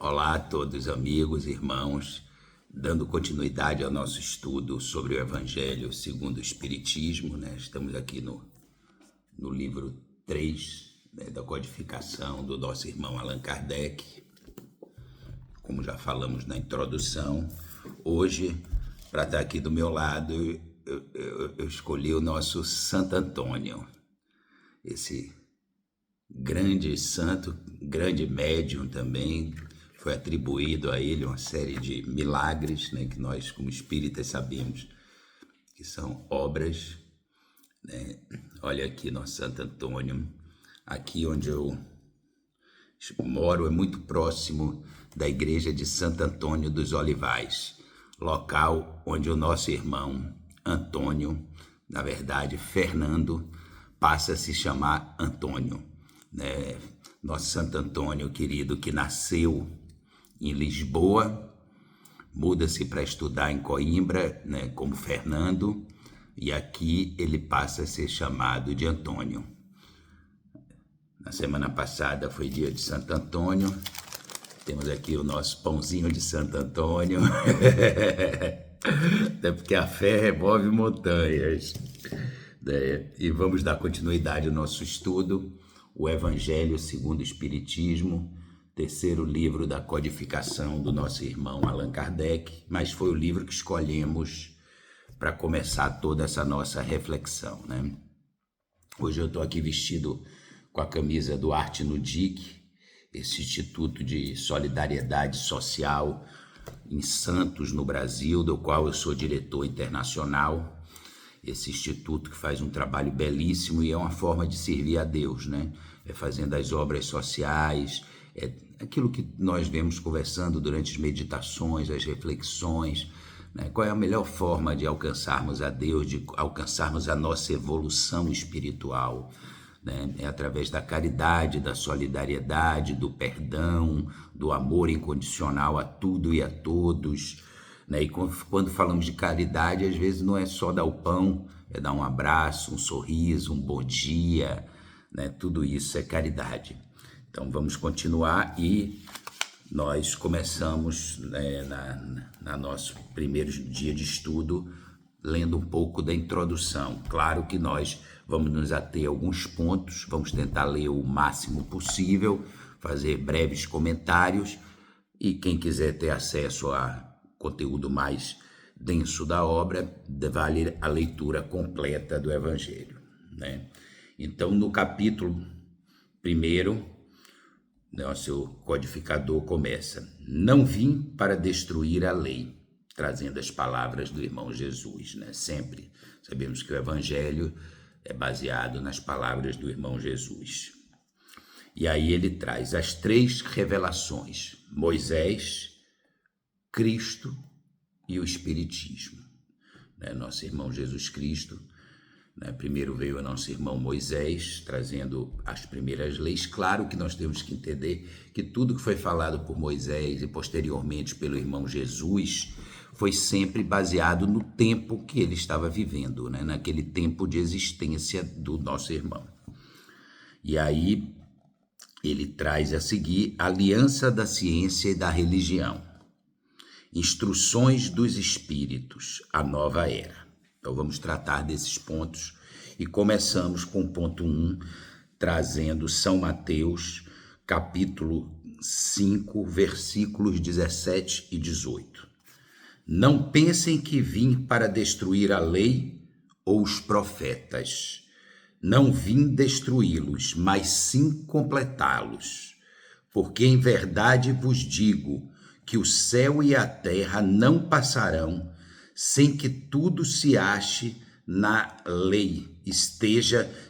Olá a todos, amigos, irmãos, dando continuidade ao nosso estudo sobre o Evangelho segundo o Espiritismo, né? Estamos aqui no livro 3, né, da codificação do nosso irmão Allan Kardec. Como já falamos na introdução, hoje, para estar aqui do meu lado, eu escolhi o nosso Santo Antônio, esse grande santo, grande médium também. Foi atribuído a ele uma série de milagres, né, que nós, como espíritas, sabemos que são obras, né? Olha aqui nosso Santo Antônio. Aqui onde eu moro é muito próximo da igreja de Santo Antônio dos Olivais, local onde o nosso irmão Antônio, na verdade Fernando, passa a se chamar Antônio, né? Nosso Santo Antônio querido, que nasceu em Lisboa, muda-se para estudar em Coimbra, né, como Fernando, e aqui ele passa a ser chamado de Antônio. Na semana passada foi dia de Santo Antônio, temos aqui o nosso pãozinho de Santo Antônio, até porque a fé remove montanhas, né? E vamos dar continuidade ao nosso estudo, o Evangelho segundo o Espiritismo, terceiro livro da codificação do nosso irmão Allan Kardec, mas foi o livro que escolhemos para começar toda essa nossa reflexão, né? Hoje eu estou aqui vestido com a camisa do Arte no DIC, esse Instituto de Solidariedade Social em Santos, no Brasil, do qual eu sou diretor internacional. Esse instituto que faz um trabalho belíssimo e é uma forma de servir a Deus, né? É fazendo as obras sociais, é aquilo que nós vemos conversando durante as meditações, as reflexões, né? Qual é a melhor forma de alcançarmos a Deus, de alcançarmos a nossa evolução espiritual, né? É através da caridade, da solidariedade, do perdão, do amor incondicional a tudo e a todos, né? E quando falamos de caridade, às vezes não é só dar o pão, é dar um abraço, um sorriso, um bom dia, né? Tudo isso é caridade. Então vamos continuar e nós começamos, né, na nosso primeiro dia de estudo lendo um pouco da introdução. Claro que nós vamos nos ater a alguns pontos, vamos tentar ler o máximo possível, fazer breves comentários e quem quiser ter acesso a conteúdo mais denso da obra, vale a leitura completa do Evangelho, né? Então, no capítulo 1, nosso codificador começa: não vim para destruir a lei, trazendo as palavras do irmão Jesus, né? Sempre sabemos que o Evangelho é baseado nas palavras do irmão Jesus. E aí ele traz as 3 revelações: Moisés, Cristo e o Espiritismo, né? Nosso irmão Jesus Cristo, né? Primeiro veio o nosso irmão Moisés, trazendo as primeiras leis. Claro que nós temos que entender que tudo que foi falado por Moisés e posteriormente pelo irmão Jesus foi sempre baseado no tempo que ele estava vivendo, né? Naquele tempo de existência do nosso irmão. E aí ele traz a seguir a aliança da ciência e da religião, instruções dos espíritos, a nova era. Então vamos tratar desses pontos e começamos com o ponto 1, trazendo São Mateus, capítulo 5, versículos 17 e 18. Não pensem que vim para destruir a lei ou os profetas. Não vim destruí-los, mas sim completá-los. Porque em verdade vos digo que o céu e a terra não passarão sem que tudo se ache na lei,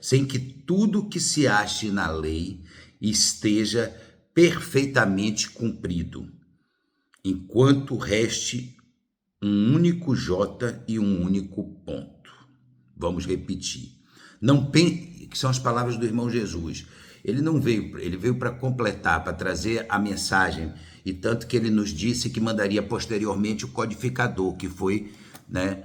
sem que tudo que se ache na lei esteja perfeitamente cumprido, enquanto reste um único J e um único ponto. Vamos repetir. Não pense, que são as palavras do irmão Jesus. Ele não veio, ele veio para completar, para trazer a mensagem, e tanto que ele nos disse que mandaria posteriormente o codificador, que foi, né,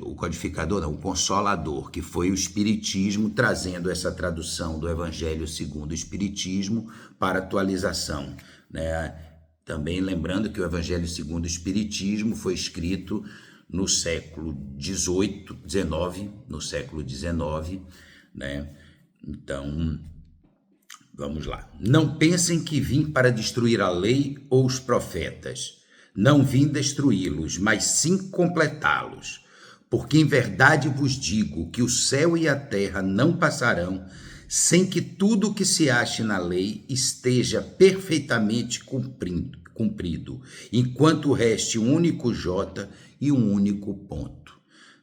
o codificador não, o Consolador, que foi o Espiritismo, trazendo essa tradução do Evangelho segundo o Espiritismo para atualização, né? Também lembrando que o Evangelho segundo o Espiritismo foi escrito no século XVIII, XIX, no século XIX, né? Então, vamos lá. Não pensem que vim para destruir a lei ou os profetas. Não vim destruí-los, mas sim completá-los. Porque em verdade vos digo que o céu e a terra não passarão sem que tudo o que se ache na lei esteja perfeitamente cumprido, enquanto reste um único J e um único ponto.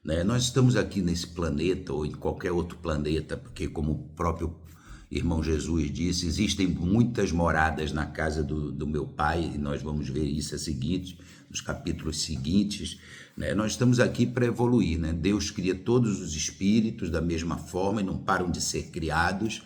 Né? Nós estamos aqui nesse planeta ou em qualquer outro planeta, porque como o próprio irmão Jesus disse, existem muitas moradas na casa do meu pai, e nós vamos ver isso nos capítulos seguintes, né? Nós estamos aqui para evoluir, né? Deus cria todos os espíritos da mesma forma e não param de ser criados,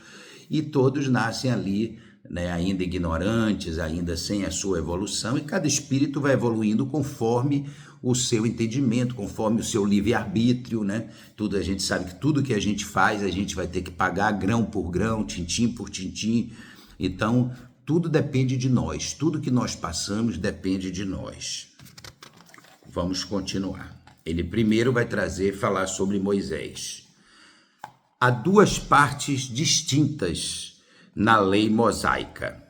e todos nascem ali, né, ainda ignorantes, ainda sem a sua evolução, e cada espírito vai evoluindo conforme o seu entendimento, conforme o seu livre-arbítrio, né? Tudo, a gente sabe que tudo que a gente faz, a gente vai ter que pagar grão por grão, tintim por tintim. Então, tudo depende de nós, tudo que nós passamos depende de nós. Vamos continuar. Ele primeiro vai falar sobre Moisés. Há duas partes distintas na lei mosaica: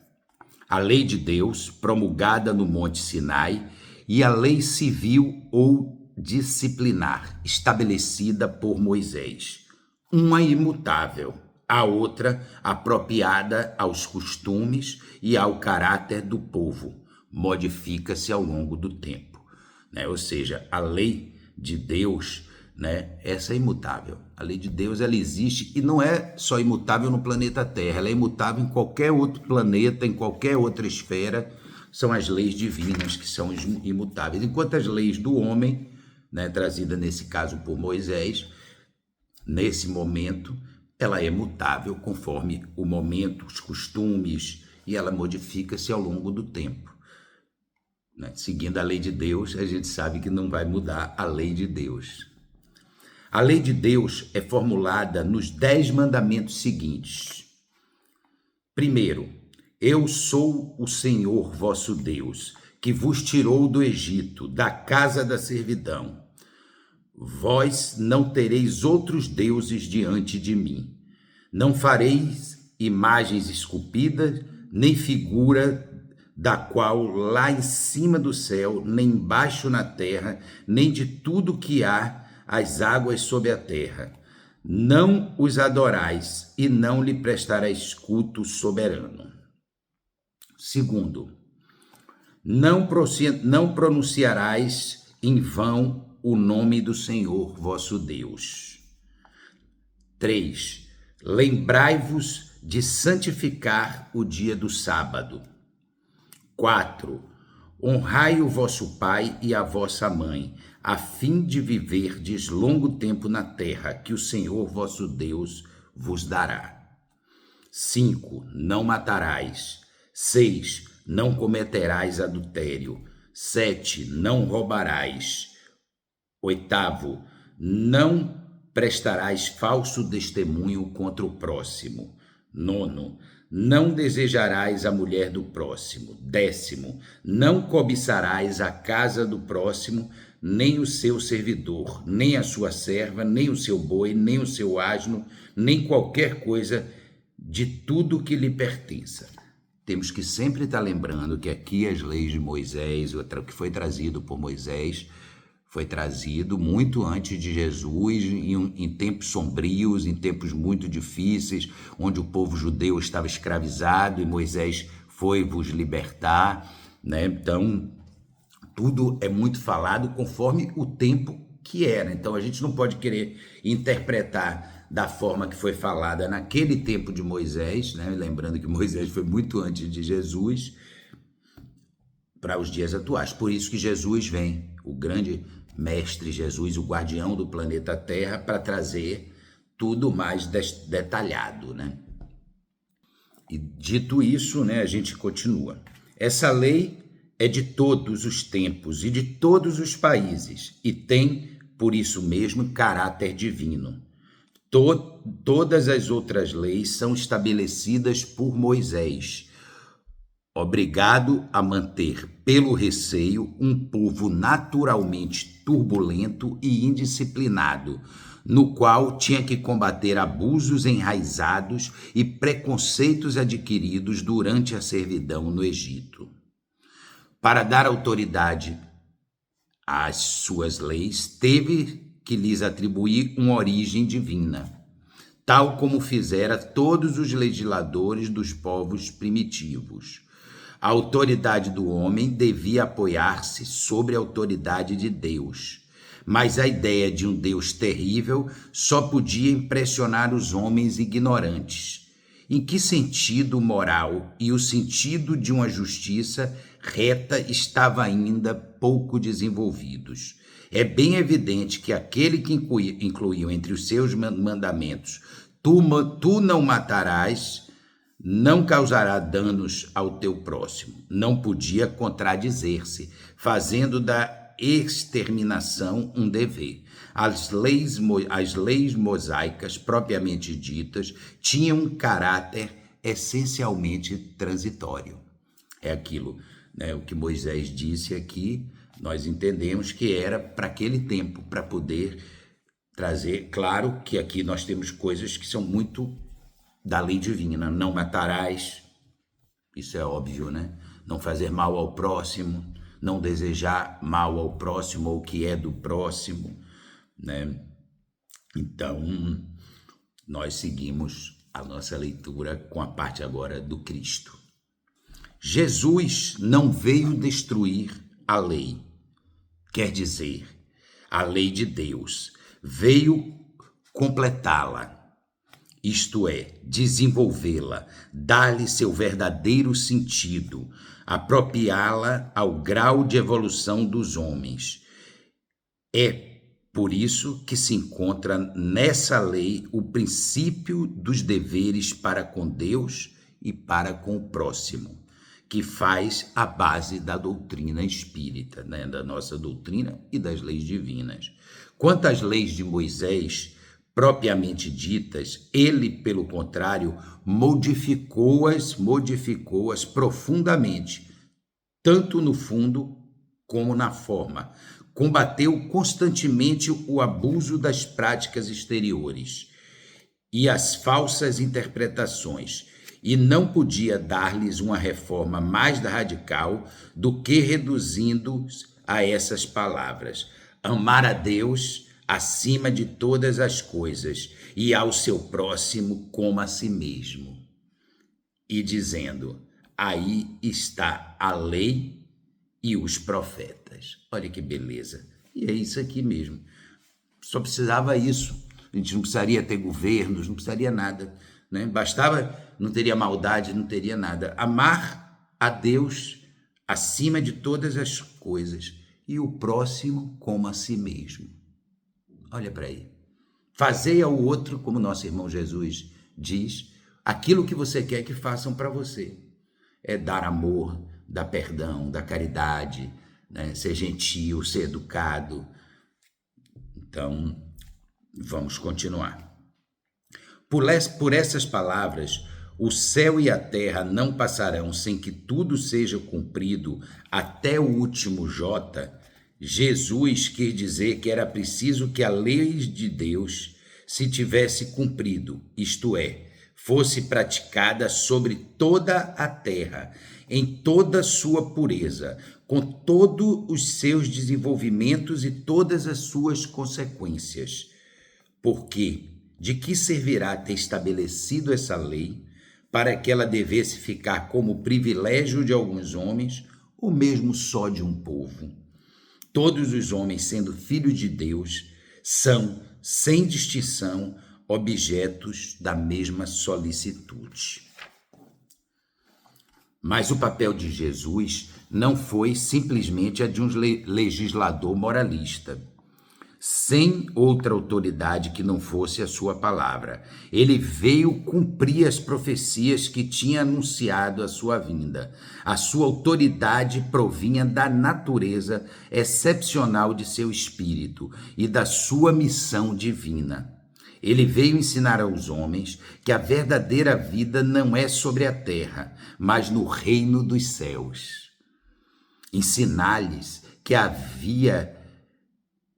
a lei de Deus, promulgada no Monte Sinai, e a lei civil ou disciplinar, estabelecida por Moisés. Uma imutável, a outra apropriada aos costumes e ao caráter do povo, modifica-se ao longo do tempo. Né? Ou seja, a lei de Deus, né, essa é imutável. A lei de Deus, ela existe e não é só imutável no planeta Terra, ela é imutável em qualquer outro planeta, em qualquer outra esfera. São as leis divinas que são imutáveis. Enquanto as leis do homem, né, trazida nesse caso por Moisés, nesse momento, ela é mutável conforme o momento, os costumes, e ela modifica-se ao longo do tempo. Né? Seguindo a lei de Deus, a gente sabe que não vai mudar a lei de Deus. A lei de Deus é formulada nos 10 mandamentos seguintes. Primeiro, eu sou o Senhor vosso Deus, que vos tirou do Egito, da casa da servidão. Vós não tereis outros deuses diante de mim. Não fareis imagens esculpidas, nem figura da qual lá em cima do céu, nem embaixo na terra, nem de tudo que há as águas sob a terra. Não os adorais e não lhe prestareis culto soberano. Segundo, não pronunciarás em vão o nome do Senhor vosso Deus. 3. Lembrai-vos de santificar o dia do sábado. 4. Honrai o vosso pai e a vossa mãe, a fim de viverdes longo tempo na terra que o Senhor vosso Deus vos dará. 5. Não matarás. 6. Não cometerás adultério. 7. Não roubarás. 8. Não prestarás falso testemunho contra o próximo. 9. Não desejarás a mulher do próximo. 10. Não cobiçarás a casa do próximo, nem o seu servidor, nem a sua serva, nem o seu boi, nem o seu asno, nem qualquer coisa de tudo que lhe pertença. Temos que sempre estar lembrando que aqui as leis de Moisés, o que foi trazido por Moisés, foi trazido muito antes de Jesus, em tempos sombrios, em tempos muito difíceis, onde o povo judeu estava escravizado e Moisés foi vos libertar, né? Então, tudo é muito falado conforme o tempo que era. Então, a gente não pode querer interpretar da forma que foi falada naquele tempo de Moisés, né? Lembrando que Moisés foi muito antes de Jesus, para os dias atuais. Por isso que Jesus vem, o grande mestre Jesus, o guardião do planeta Terra, para trazer tudo mais detalhado, né? E dito isso, né, a gente continua. Essa lei é de todos os tempos e de todos os países, e tem, por isso mesmo, caráter divino. Todas as outras leis são estabelecidas por Moisés, obrigado a manter, pelo receio, um povo naturalmente turbulento e indisciplinado, no qual tinha que combater abusos enraizados e preconceitos adquiridos durante a servidão no Egito. Para dar autoridade às suas leis, teve que lhes atribuir uma origem divina, tal como fizera todos os legisladores dos povos primitivos. A autoridade do homem devia apoiar-se sobre a autoridade de Deus, mas a ideia de um Deus terrível só podia impressionar os homens ignorantes. Em que sentido moral e o sentido de uma justiça reta estavam ainda pouco desenvolvidos? É bem evidente que aquele que incluiu entre os seus mandamentos, tu não matarás, não causará danos ao teu próximo, não podia contradizer-se, fazendo da exterminação um dever. As leis mosaicas, propriamente ditas, tinham um caráter essencialmente transitório. É aquilo, né, o que Moisés disse aqui, nós entendemos que era para aquele tempo, para poder trazer, claro que aqui nós temos coisas que são muito da lei divina, não matarás, isso é óbvio, né? Não fazer mal ao próximo, não desejar mal ao próximo ou o que é do próximo, né? Então, nós seguimos a nossa leitura com a parte agora do Cristo. Jesus não veio destruir a lei, quer dizer, a lei de Deus, veio completá-la. Isto é, desenvolvê-la, dar-lhe seu verdadeiro sentido, apropriá-la ao grau de evolução dos homens. É por isso que se encontra nessa lei o princípio dos deveres para com Deus e para com o próximo, que faz a base da doutrina espírita, né? Da nossa doutrina e das leis divinas. Quanto às leis de Moisés, propriamente ditas, ele, pelo contrário, modificou-as profundamente, tanto no fundo como na forma. Combateu constantemente o abuso das práticas exteriores e as falsas interpretações, e não podia dar-lhes uma reforma mais radical do que reduzindo-os a essas palavras: amar a Deus acima de todas as coisas e ao seu próximo como a si mesmo. E dizendo, aí está a lei e os profetas. Olha que beleza. E é isso aqui mesmo. Só precisava isso. A gente não precisaria ter governos, não precisaria nada, né? Bastava, não teria maldade, não teria nada. Amar a Deus acima de todas as coisas e o próximo como a si mesmo. Olha para aí. Fazei ao outro, como nosso irmão Jesus diz, aquilo que você quer que façam para você. É dar amor, dar perdão, dar caridade, né? Ser gentil, ser educado. Então, vamos continuar. Por essas palavras, o céu e a terra não passarão sem que tudo seja cumprido até o último jota. Jesus quis dizer que era preciso que a lei de Deus se tivesse cumprido, isto é, fosse praticada sobre toda a terra, em toda sua pureza, com todos os seus desenvolvimentos e todas as suas consequências. Porque de que servirá ter estabelecido essa lei para que ela devesse ficar como privilégio de alguns homens ou mesmo só de um povo? Todos os homens, sendo filhos de Deus, são, sem distinção, objetos da mesma solicitude. Mas o papel de Jesus não foi simplesmente a de um legislador moralista, sem outra autoridade que não fosse a sua palavra. Ele veio cumprir as profecias que tinha anunciado a sua vinda. A sua autoridade provinha da natureza excepcional de seu espírito e da sua missão divina. Ele veio ensinar aos homens que a verdadeira vida não é sobre a terra, mas no reino dos céus. Ensinar-lhes que a via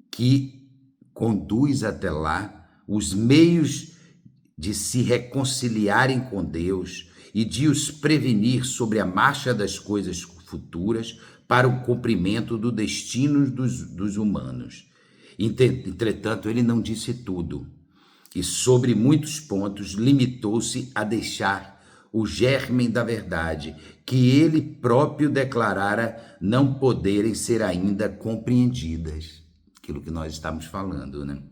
que conduz até lá, os meios de se reconciliarem com Deus e de os prevenir sobre a marcha das coisas futuras para o cumprimento do destino dos humanos. Entretanto, ele não disse tudo, e sobre muitos pontos limitou-se a deixar o germe da verdade, que ele próprio declarara não poderem ser ainda compreendidas. Aquilo que nós estamos falando, né?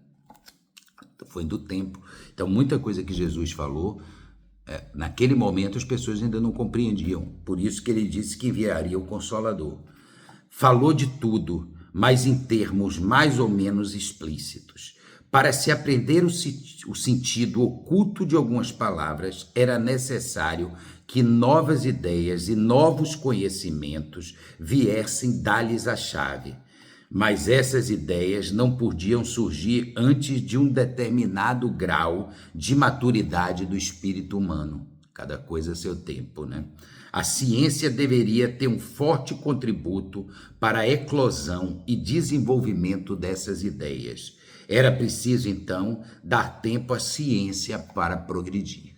Foi do tempo. Então, muita coisa que Jesus falou, naquele momento as pessoas ainda não compreendiam. Por isso que ele disse que enviaria o Consolador. Falou de tudo, mas em termos mais ou menos explícitos. Para se aprender o sentido oculto de algumas palavras, era necessário que novas ideias e novos conhecimentos viessem dar-lhes a chave. Mas essas ideias não podiam surgir antes de um determinado grau de maturidade do espírito humano. Cada coisa a seu tempo, né? A ciência deveria ter um forte contributo para a eclosão e desenvolvimento dessas ideias. Era preciso, então, dar tempo à ciência para progredir.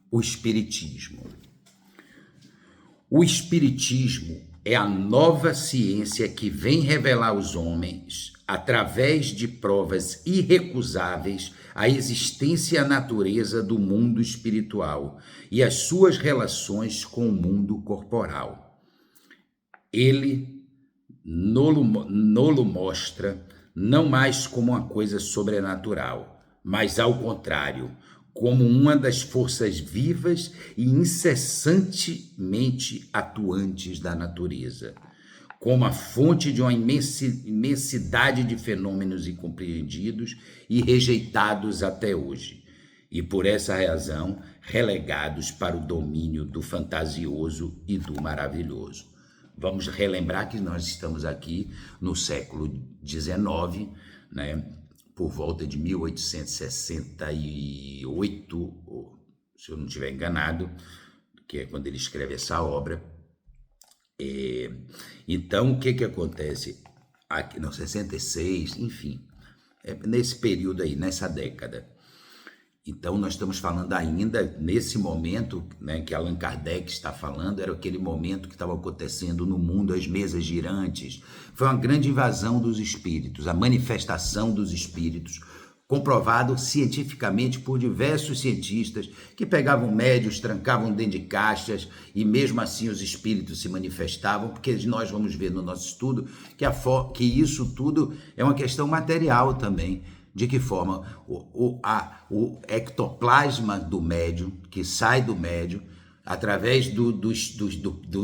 O Espiritismo. O Espiritismo é a nova ciência que vem revelar aos homens, através de provas irrecusáveis, a existência e a natureza do mundo espiritual e as suas relações com o mundo corporal. Ele nolo mostra não mais como uma coisa sobrenatural, mas ao contrário, como uma das forças vivas e incessantemente atuantes da natureza, como a fonte de uma imensidade de fenômenos incompreendidos e rejeitados até hoje, e por essa razão relegados para o domínio do fantasioso e do maravilhoso. Vamos relembrar que nós estamos aqui no século XIX, né? Por volta de 1868, se eu não estiver enganado, que é quando ele escreve essa obra. Então, o que acontece? Aqui, não, 66, enfim, nesse período aí, nessa década. Então, nós estamos falando ainda nesse momento, né, que Allan Kardec está falando, era aquele momento que estava acontecendo no mundo, as mesas girantes. Foi uma grande invasão dos espíritos, a manifestação dos espíritos, comprovado cientificamente por diversos cientistas que pegavam médios, trancavam dentro de caixas e mesmo assim os espíritos se manifestavam, porque nós vamos ver no nosso estudo que isso tudo é uma questão material também. De que forma o ectoplasma do médium, que sai do médium, através do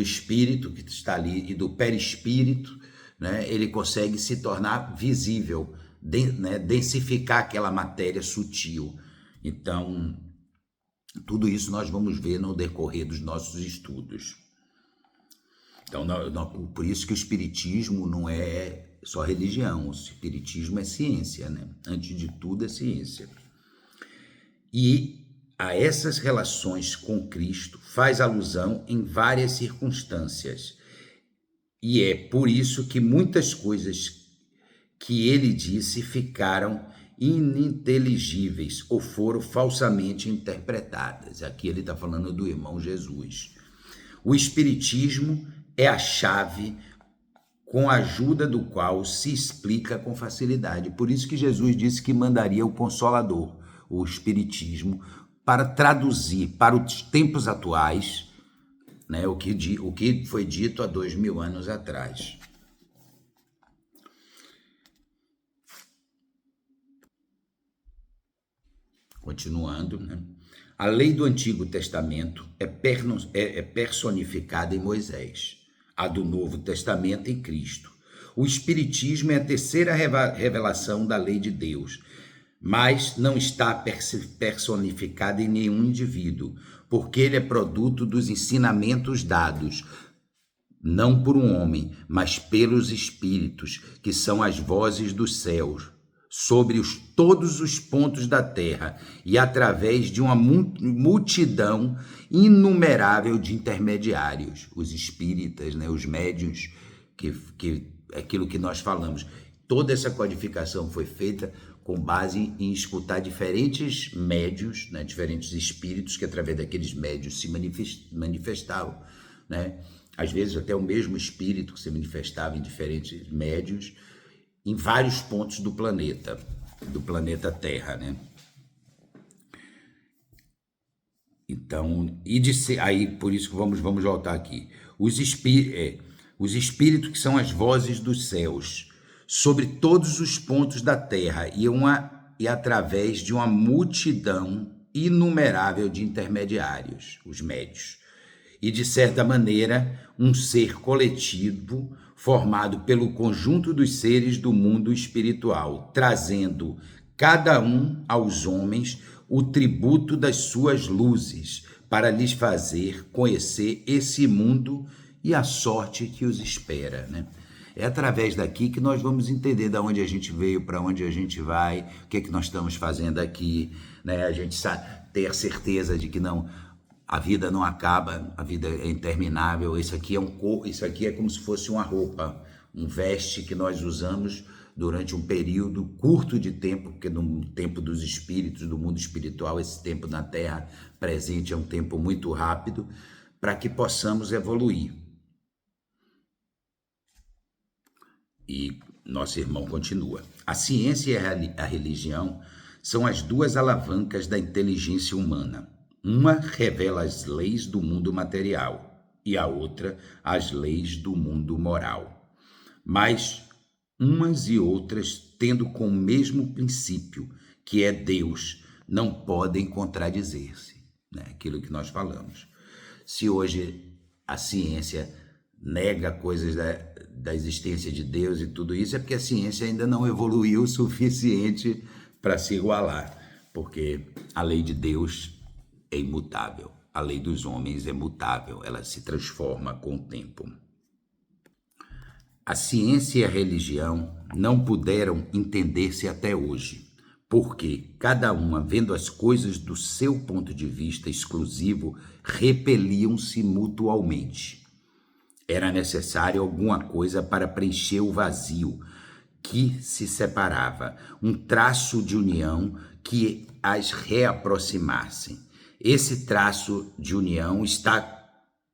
espírito que está ali e do perispírito, né, ele consegue se tornar visível, densificar aquela matéria sutil. Então, tudo isso nós vamos ver no decorrer dos nossos estudos. Então, por isso que o espiritismo não é só religião, o espiritismo é ciência, né? Antes de tudo é ciência. E a essas relações com Cristo faz alusão em várias circunstâncias. E é por isso que muitas coisas que ele disse ficaram ininteligíveis ou foram falsamente interpretadas. Aqui ele está falando do irmão Jesus. O espiritismo é a chave com a ajuda do qual se explica com facilidade. Por isso que Jesus disse que mandaria o Consolador, o Espiritismo, para traduzir para os tempos atuais, né, o que foi dito há 2000 anos atrás. Continuando, né? A lei do Antigo Testamento é personificada em Moisés, a do Novo Testamento em Cristo. O Espiritismo é a terceira revelação da lei de Deus, mas não está personificada em nenhum indivíduo, porque ele é produto dos ensinamentos dados, não por um homem, mas pelos Espíritos, que são as vozes dos céus, sobre todos os pontos da terra e através de uma multidão inumerável de intermediários, os espíritas, né, os médiuns, que aquilo que nós falamos. Toda essa codificação foi feita com base em escutar diferentes médiuns, né, diferentes espíritos que através daqueles médiuns se manifestavam, né? Às vezes até o mesmo espírito que se manifestava em diferentes médiuns, em vários pontos do planeta Terra, né? Então, aí por isso que vamos voltar aqui. Os espíritos que são as vozes dos céus, sobre todos os pontos da terra e através de uma multidão inumerável de intermediários, os médios. E, de certa maneira, um ser coletivo formado pelo conjunto dos seres do mundo espiritual, trazendo cada um aos homens o tributo das suas luzes, para lhes fazer conhecer esse mundo e a sorte que os espera, né? É através daqui que nós vamos entender de onde a gente veio, para onde a gente vai, o que é que nós estamos fazendo aqui, né? A gente ter a certeza de que não, a vida não acaba, a vida é interminável. Isso aqui é como se fosse uma roupa, um veste que nós usamos durante um período curto de tempo, porque no tempo dos espíritos, do mundo espiritual, esse tempo na Terra presente é um tempo muito rápido, para que possamos evoluir. E nosso irmão continua. A ciência e a religião são as duas alavancas da inteligência humana. Uma revela as leis do mundo material e a outra as leis do mundo moral. Mas umas e outras, tendo com o mesmo princípio, que é Deus, não podem contradizer-se, né? Aquilo que nós falamos. Se hoje a ciência nega coisas da existência de Deus e tudo isso, é porque a ciência ainda não evoluiu o suficiente para se igualar, porque a lei de Deus é imutável, a lei dos homens é mutável, ela se transforma com o tempo. A ciência e a religião não puderam entender-se até hoje, porque cada uma, vendo as coisas do seu ponto de vista exclusivo, repeliam-se mutualmente. Era necessário alguma coisa para preencher o vazio que se separava, um traço de união que as reaproximasse. Esse traço de união está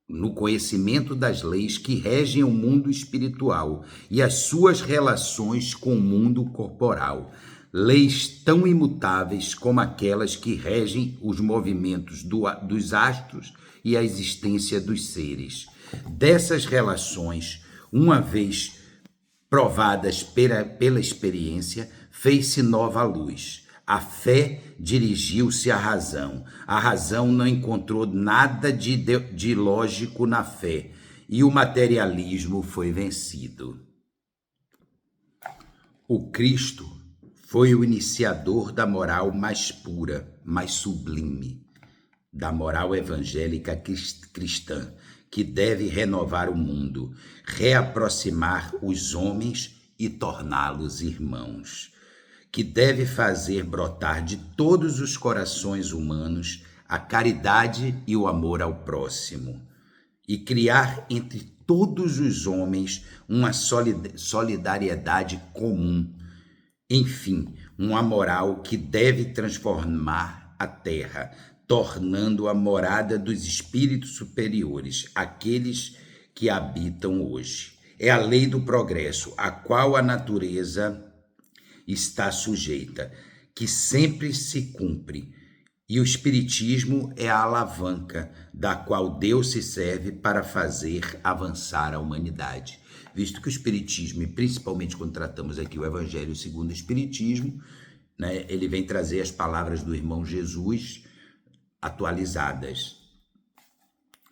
no conhecimento das leis que regem o mundo espiritual e as suas relações com o mundo corporal, leis tão imutáveis como aquelas que regem os movimentos dos astros e a existência dos seres. Dessas relações, uma vez provadas pela experiência, fez-se nova luz. A fé dirigiu-se à razão. A razão não encontrou nada de lógico na fé, e o materialismo foi vencido. O Cristo foi o iniciador da moral mais pura, mais sublime, da moral evangélica cristã, que deve renovar o mundo, reaproximar os homens e torná-los irmãos, que deve fazer brotar de todos os corações humanos a caridade e o amor ao próximo, e criar entre todos os homens uma solidariedade comum. Enfim, uma moral que deve transformar a terra, tornando a morada dos espíritos superiores, aqueles que habitam hoje. É a lei do progresso, a qual a natureza está sujeita, que sempre se cumpre, e o Espiritismo é a alavanca da qual Deus se serve para fazer avançar a humanidade. Visto que o Espiritismo, e principalmente quando tratamos aqui o Evangelho segundo o Espiritismo, né, ele vem trazer as palavras do irmão Jesus atualizadas.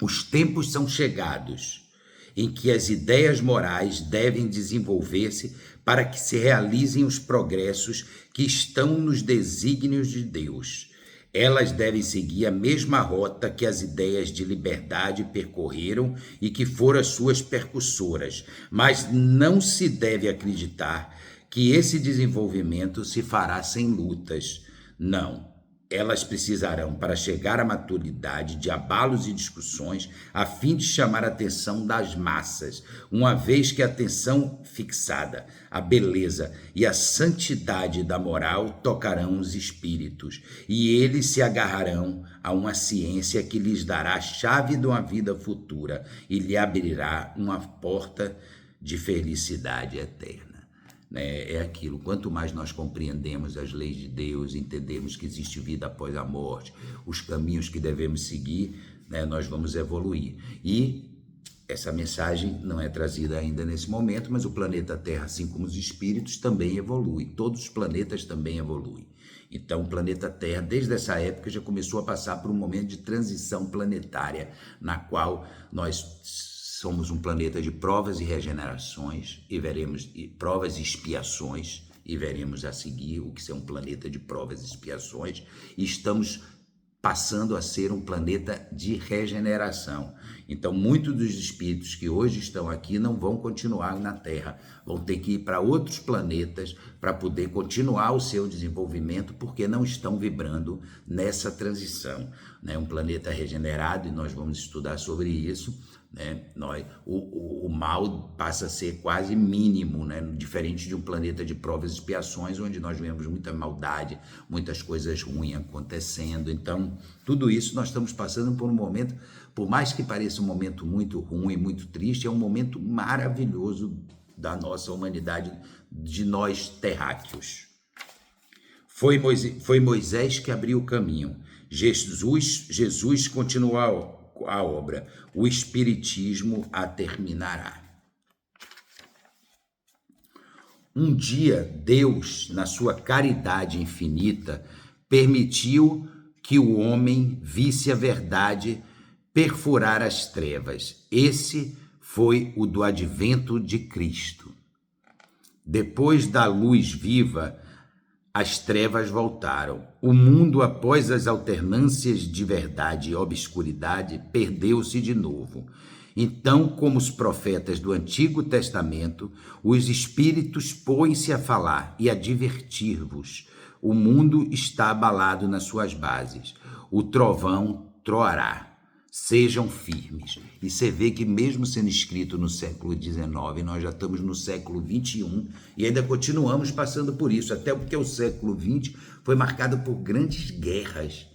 Os tempos são chegados em que as ideias morais devem desenvolver-se para que se realizem os progressos que estão nos desígnios de Deus. Elas devem seguir a mesma rota que as ideias de liberdade percorreram e que foram as suas percussoras, mas não se deve acreditar que esse desenvolvimento se fará sem lutas. Não. Elas precisarão, para chegar à maturidade, de abalos e discussões, a fim de chamar a atenção das massas, uma vez que a atenção fixada, a beleza e a santidade da moral tocarão os espíritos, e eles se agarrarão a uma ciência que lhes dará a chave de uma vida futura e lhe abrirá uma porta de felicidade eterna. É aquilo, quanto mais nós compreendemos as leis de Deus, entendemos que existe vida após a morte, os caminhos que devemos seguir, nós vamos evoluir. E essa mensagem não é trazida ainda nesse momento, mas o planeta Terra, assim como os espíritos, também evolui. Todos os planetas também evoluem. Então, o planeta Terra, desde essa época, já começou a passar por um momento de transição planetária, na qual nós somos um planeta de provas e regenerações, e veremos provas e expiações, e veremos a seguir o que é um planeta de provas e expiações, e estamos passando a ser um planeta de regeneração. Então, muitos dos espíritos que hoje estão aqui não vão continuar na Terra, vão ter que ir para outros planetas para poder continuar o seu desenvolvimento, porque não estão vibrando nessa transição. Um planeta regenerado, e nós vamos estudar sobre isso, o mal passa a ser quase mínimo, diferente de um planeta de provas e expiações, onde nós vemos muita maldade, muitas coisas ruins acontecendo. Então, tudo isso nós estamos passando por um momento, por mais que pareça um momento muito ruim, muito triste, é um momento maravilhoso da nossa humanidade, de nós terráqueos. Foi Moisés que abriu o caminho. Jesus continuou a obra, o Espiritismo a terminará. Um dia, Deus, na sua caridade infinita, permitiu que o homem visse a verdade perfurar as trevas. Esse foi o do advento de Cristo. Depois da luz viva, as trevas voltaram. O mundo, após as alternâncias de verdade e obscuridade, perdeu-se de novo. Então, como os profetas do Antigo Testamento, os espíritos põem-se a falar e a divertir-vos. O mundo está abalado nas suas bases. O trovão troará. Sejam firmes. E você vê que mesmo sendo escrito no século XIX, nós já estamos no século XXI e ainda continuamos passando por isso, até porque o século XX foi marcado por grandes guerras,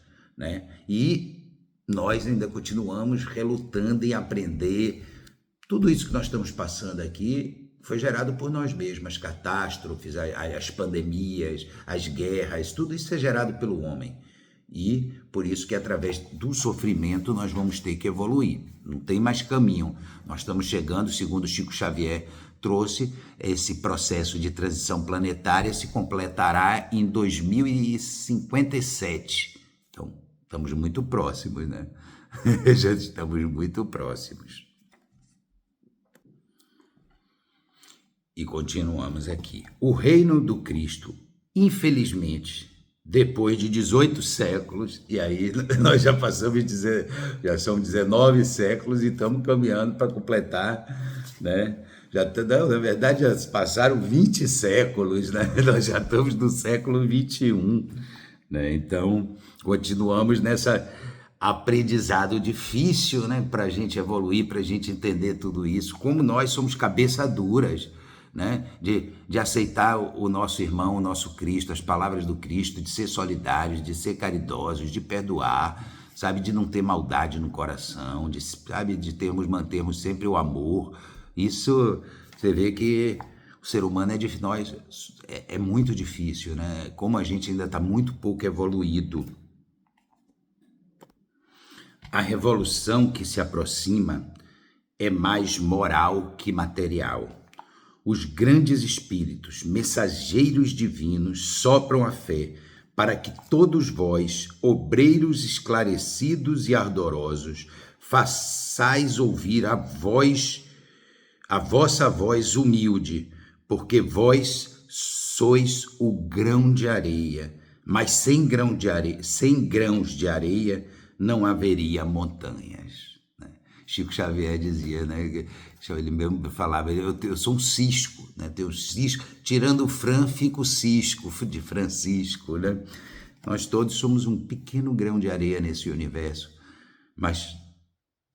E nós ainda continuamos relutando em aprender. Tudo isso que nós estamos passando aqui foi gerado por nós mesmos, as catástrofes, as pandemias, as guerras, tudo isso é gerado pelo homem. E por isso que através do sofrimento nós vamos ter que evoluir, não tem mais caminho. Nós estamos chegando, segundo Chico Xavier trouxe, esse processo de transição planetária se completará em 2057. Então, estamos muito próximos, Já estamos muito próximos. E continuamos aqui. O reino do Cristo, infelizmente, depois de 18 séculos, e aí nós já já são 19 séculos e estamos caminhando para completar, na verdade já passaram 20 séculos, Nós já estamos no século 21, Então, continuamos nessa aprendizado difícil, para a gente evoluir, para a gente entender tudo isso, como nós somos cabeça duras, de aceitar o nosso irmão, o nosso Cristo, as palavras do Cristo, de ser solidários, de ser caridosos, de perdoar, de não ter maldade no coração, de mantermos sempre o amor. Isso, você vê que o ser humano é muito difícil, Como a gente ainda está muito pouco evoluído. A revolução que se aproxima é mais moral que material. Os grandes espíritos, mensageiros divinos, sopram a fé para que todos vós, obreiros esclarecidos e ardorosos, façais ouvir a vossa voz humilde, porque vós sois o grão de areia, mas sem grãos de areia não haveria montanhas. Chico Xavier dizia, né? Ele mesmo falava, eu sou um cisco, né? Tenho um cisco, tirando o Fran, fica o cisco de Francisco, né? Nós todos somos um pequeno grão de areia nesse universo, mas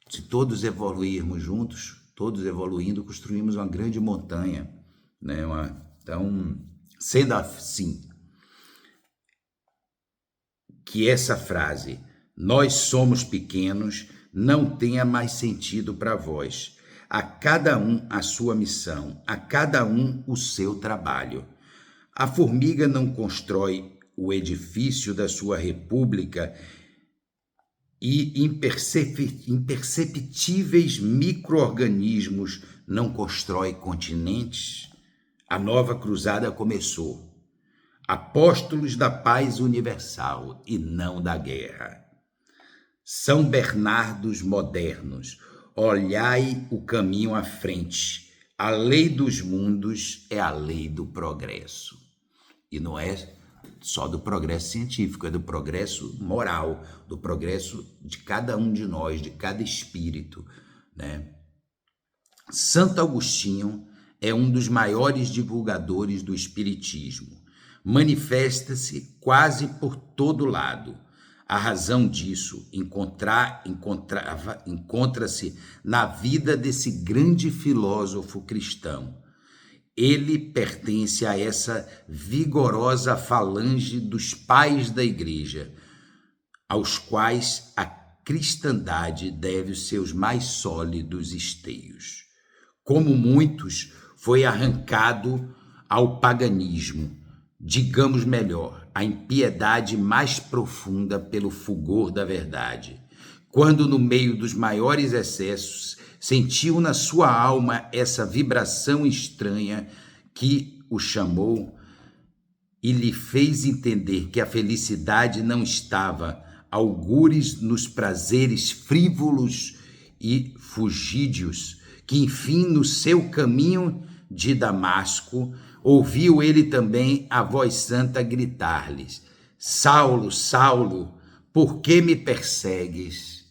se todos evoluirmos juntos, todos evoluindo, construímos uma grande montanha, né? Então, sendo assim, que essa frase, nós somos pequenos, não tenha mais sentido para vós. A cada um a sua missão, a cada um o seu trabalho. A formiga não constrói o edifício da sua república e imperceptíveis micro-organismos não constrói continentes. A nova cruzada começou. Apóstolos da paz universal e não da guerra. São Bernardos modernos, olhai o caminho à frente. A lei dos mundos é a lei do progresso. E não é só do progresso científico, é do progresso moral, do progresso de cada um de nós, de cada espírito, né? Santo Agostinho é um dos maiores divulgadores do espiritismo. Manifesta-se quase por todo lado. A razão disso encontra-se na vida desse grande filósofo cristão. Ele pertence a essa vigorosa falange dos pais da Igreja, aos quais a cristandade deve os seus mais sólidos esteios. Como muitos, foi arrancado ao paganismo, digamos melhor, a impiedade mais profunda pelo fulgor da verdade. Quando, no meio dos maiores excessos, sentiu na sua alma essa vibração estranha que o chamou e lhe fez entender que a felicidade não estava algures nos prazeres frívolos e fugídios, que enfim no seu caminho de Damasco, ouviu ele também a voz santa gritar-lhes: Saulo, Saulo, por que me persegues?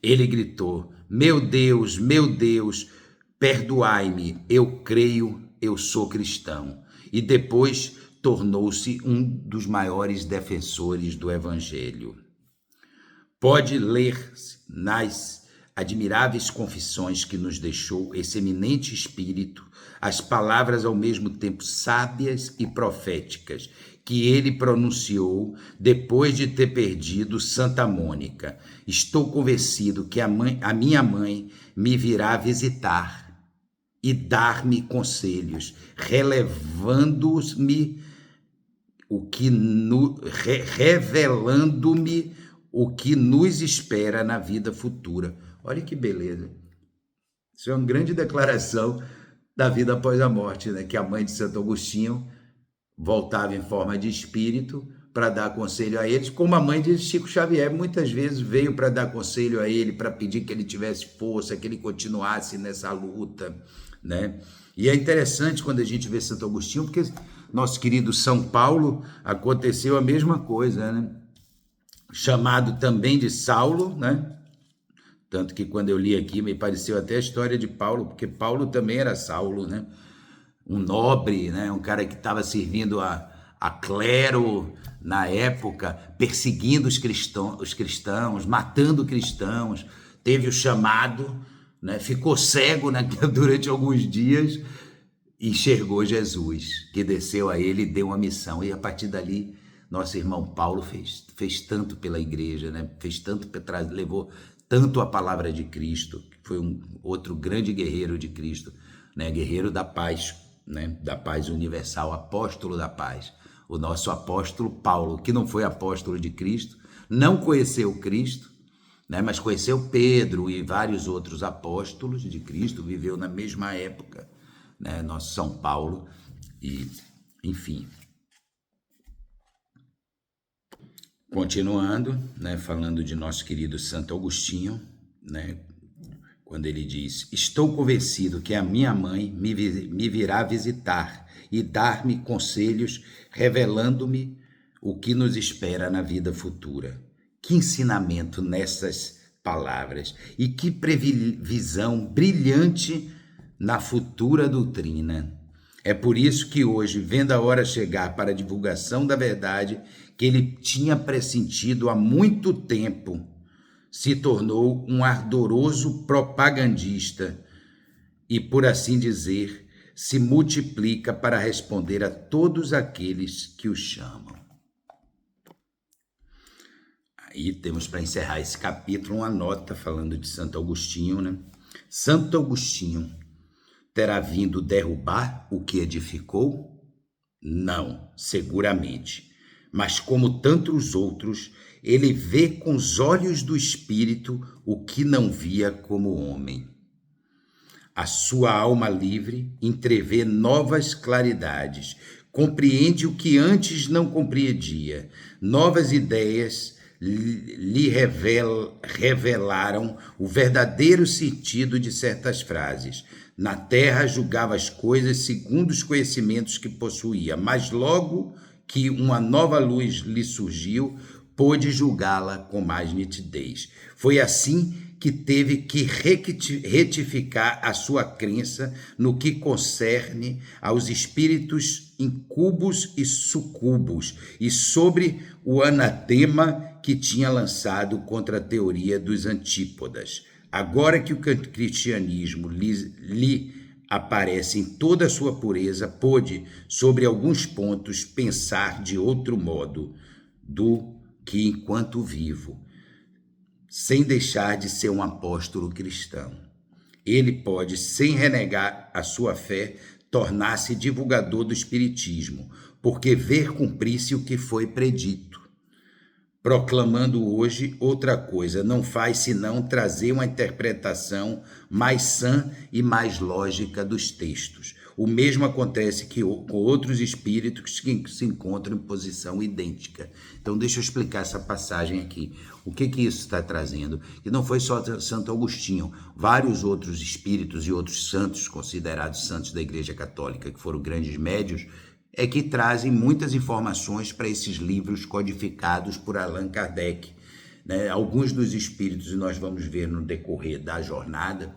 Ele gritou: meu Deus, perdoai-me, eu creio, eu sou cristão. E depois tornou-se um dos maiores defensores do Evangelho. Pode ler nas admiráveis confissões que nos deixou esse eminente espírito as palavras ao mesmo tempo sábias e proféticas que ele pronunciou depois de ter perdido Santa Mônica. Estou convencido que a minha mãe me virá visitar e dar-me conselhos, revelando-me o que nos espera na vida futura. Olha que beleza. Isso é uma grande declaração da vida após a morte, né? Que a mãe de Santo Agostinho voltava em forma de espírito para dar conselho a eles, como a mãe de Chico Xavier muitas vezes veio para dar conselho a ele, para pedir que ele tivesse força, que ele continuasse nessa luta, né? E é interessante quando a gente vê Santo Agostinho, porque nosso querido São Paulo aconteceu a mesma coisa, né? Chamado também de Saulo, né? Tanto que quando eu li aqui me pareceu até a história de Paulo, porque Paulo também era Saulo, né? Um nobre, né? Um cara que estava servindo a clero na época, perseguindo os cristãos, matando cristãos, teve o chamado, né? Ficou cego, né? Durante alguns dias e enxergou Jesus, que desceu a ele e deu uma missão. E a partir dali, nosso irmão Paulo fez tanto pela igreja, né? Fez tanto, levou tanto a palavra de Cristo, que foi um outro grande guerreiro de Cristo, né? Guerreiro da paz, né? Da paz universal, apóstolo da paz. O nosso apóstolo Paulo, que não foi apóstolo de Cristo, não conheceu Cristo, né? Mas conheceu Pedro e vários outros apóstolos de Cristo, viveu na mesma época, né? Nosso São Paulo, e enfim. Continuando, né, falando de nosso querido Santo Agostinho, né, quando ele diz: estou convencido que a minha mãe me virá visitar e dar-me conselhos, revelando-me o que nos espera na vida futura. Que ensinamento nessas palavras. E que previsão brilhante na futura doutrina. É por isso que hoje, vendo a hora chegar para a divulgação da verdade que ele tinha pressentido há muito tempo, se tornou um ardoroso propagandista e, por assim dizer, se multiplica para responder a todos aqueles que o chamam. Aí temos, para encerrar esse capítulo, uma nota falando de Santo Agostinho, né? Santo Agostinho terá vindo derrubar o que edificou? Não, seguramente. Mas como tantos outros, ele vê com os olhos do Espírito o que não via como homem. A sua alma livre entrevê novas claridades, compreende o que antes não compreendia. Novas ideias lhe revelaram o verdadeiro sentido de certas frases. Na terra julgava as coisas segundo os conhecimentos que possuía, mas logo que uma nova luz lhe surgiu, pôde julgá-la com mais nitidez. Foi assim que teve que retificar a sua crença no que concerne aos espíritos incubos e sucubos e sobre o anatema que tinha lançado contra a teoria dos antípodas. Agora que o cristianismo lhe aparece em toda a sua pureza, pôde, sobre alguns pontos, pensar de outro modo do que enquanto vivo, sem deixar de ser um apóstolo cristão. Ele pode, sem renegar a sua fé, tornar-se divulgador do espiritismo, porque ver cumprir-se o que foi predito. Proclamando hoje outra coisa, não faz senão trazer uma interpretação mais sã e mais lógica dos textos. O mesmo acontece com outros espíritos que se encontram em posição idêntica. Então, deixa eu explicar essa passagem aqui. O que isso está trazendo? Que não foi só Santo Agostinho, vários outros espíritos e outros santos, considerados santos da Igreja Católica, que foram grandes médiuns, é que trazem muitas informações para esses livros codificados por Allan Kardec. Né? Alguns dos espíritos, e nós vamos ver no decorrer da jornada,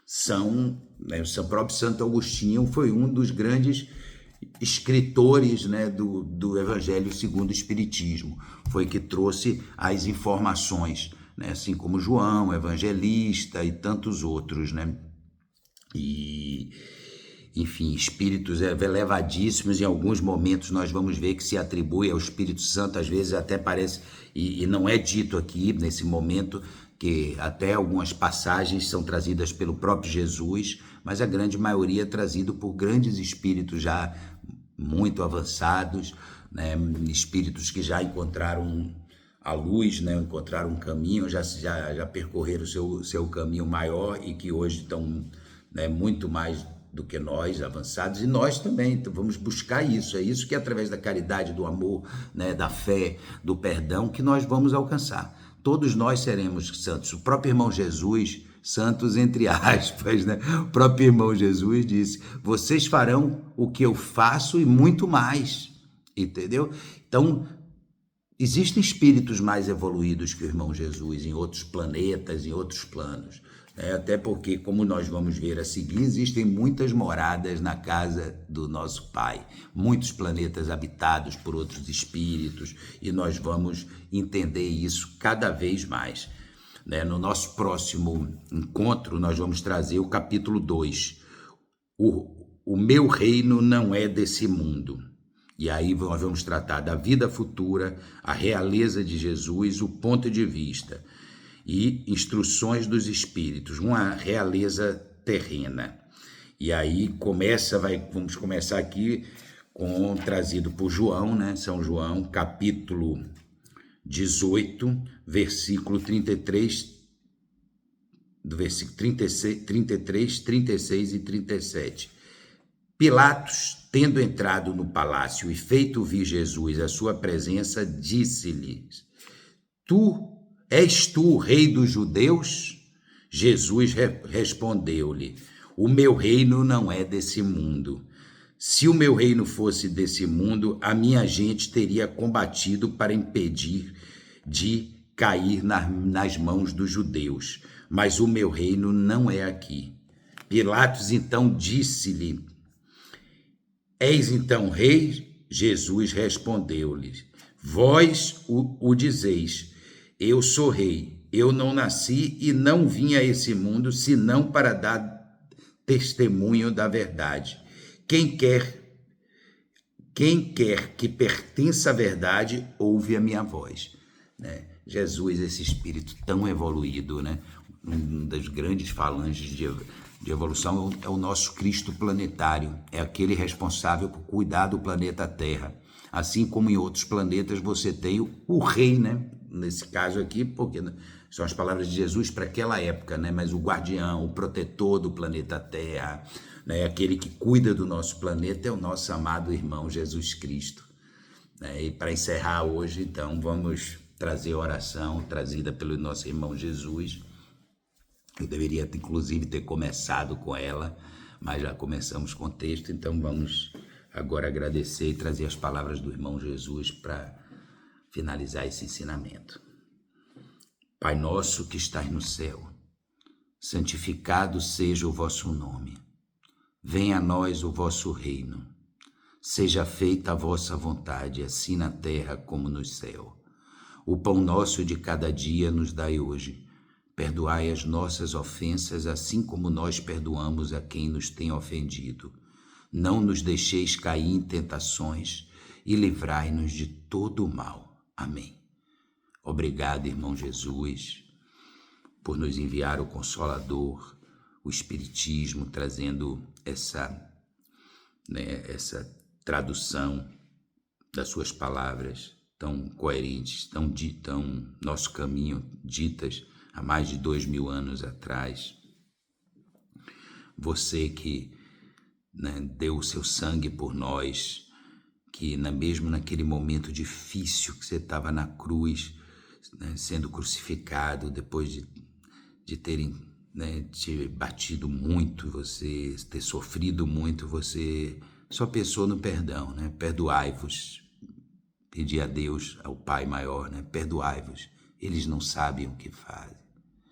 são, né, o próprio Santo Agostinho foi um dos grandes escritores, né, do Evangelho segundo o Espiritismo, foi que trouxe as informações, né, assim como João, Evangelista e tantos outros, né? E enfim, espíritos elevadíssimos, em alguns momentos nós vamos ver que se atribui ao Espírito Santo, às vezes até parece, e não é dito aqui nesse momento, que até algumas passagens são trazidas pelo próprio Jesus, mas a grande maioria é trazido por grandes espíritos já muito avançados, né? Espíritos que já encontraram a luz, né? Encontraram um caminho, já percorreram o seu caminho maior e que hoje estão, né, muito mais do que nós, avançados, e nós também, então vamos buscar isso, é isso que é através da caridade, do amor, né, da fé, do perdão, que nós vamos alcançar. Todos nós seremos santos. O próprio irmão Jesus, santos entre aspas, né? O próprio irmão Jesus disse, vocês farão o que eu faço e muito mais, entendeu? Então, existem espíritos mais evoluídos que o irmão Jesus em outros planetas, em outros planos. Até porque, como nós vamos ver a seguir, existem muitas moradas na casa do nosso Pai, muitos planetas habitados por outros espíritos, e nós vamos entender isso cada vez mais. No nosso próximo encontro, nós vamos trazer o capítulo 2, o meu reino não é desse mundo. E aí nós vamos tratar da vida futura, a realeza de Jesus, o ponto de vista e instruções dos espíritos, uma realeza terrena. E aí vamos começar aqui trazido por João, né? São João, capítulo 18, versículo 33, do versículo 33, 36 e 37. Pilatos, tendo entrado no palácio e feito vir Jesus à sua presença, disse-lhes, És tu o rei dos judeus? Jesus respondeu-lhe, o meu reino não é desse mundo. Se o meu reino fosse desse mundo, a minha gente teria combatido para impedir de cair nas mãos dos judeus, mas o meu reino não é aqui. Pilatos então disse-lhe: És então rei? Jesus respondeu-lhe: Vós o dizeis, eu sou rei. Eu não nasci e não vim a esse mundo senão para dar testemunho da verdade. Quem quer que pertença à verdade, ouve a minha voz. Né? Jesus, esse espírito tão evoluído, né? Um das grandes falanges de evolução é o nosso Cristo planetário, é aquele responsável por cuidar do planeta Terra. Assim como em outros planetas você tem o rei, né? Nesse caso aqui, porque são as palavras de Jesus para aquela época, né? Mas o guardião, o protetor do planeta Terra, né? Aquele que cuida do nosso planeta é o nosso amado irmão Jesus Cristo. Né? E para encerrar hoje, então, vamos trazer a oração trazida pelo nosso irmão Jesus. Eu deveria, inclusive, ter começado com ela, mas já começamos com o texto, então vamos agora agradecer e trazer as palavras do irmão Jesus para finalizar esse ensinamento. Pai nosso que estás no céu, santificado seja o vosso nome. Venha a nós o vosso reino. Seja feita a vossa vontade, assim na terra como no céu. O pão nosso de cada dia nos dai hoje. Perdoai as nossas ofensas, assim como nós perdoamos a quem nos tem ofendido. Não nos deixeis cair em tentações e livrai-nos de todo o mal. Amém. Obrigado, irmão Jesus, por nos enviar o Consolador, o Espiritismo, trazendo essa tradução das suas palavras tão coerentes, tão nosso caminho, ditas há mais de 2000 anos atrás. Você que deu o seu sangue por nós, que mesmo naquele momento difícil que você estava na cruz, sendo crucificado, depois de terem te batido muito, você ter sofrido muito, você só pensou no perdão, Perdoai-vos. Pedir a Deus, ao Pai maior, perdoai-vos. Eles não sabem o que fazem.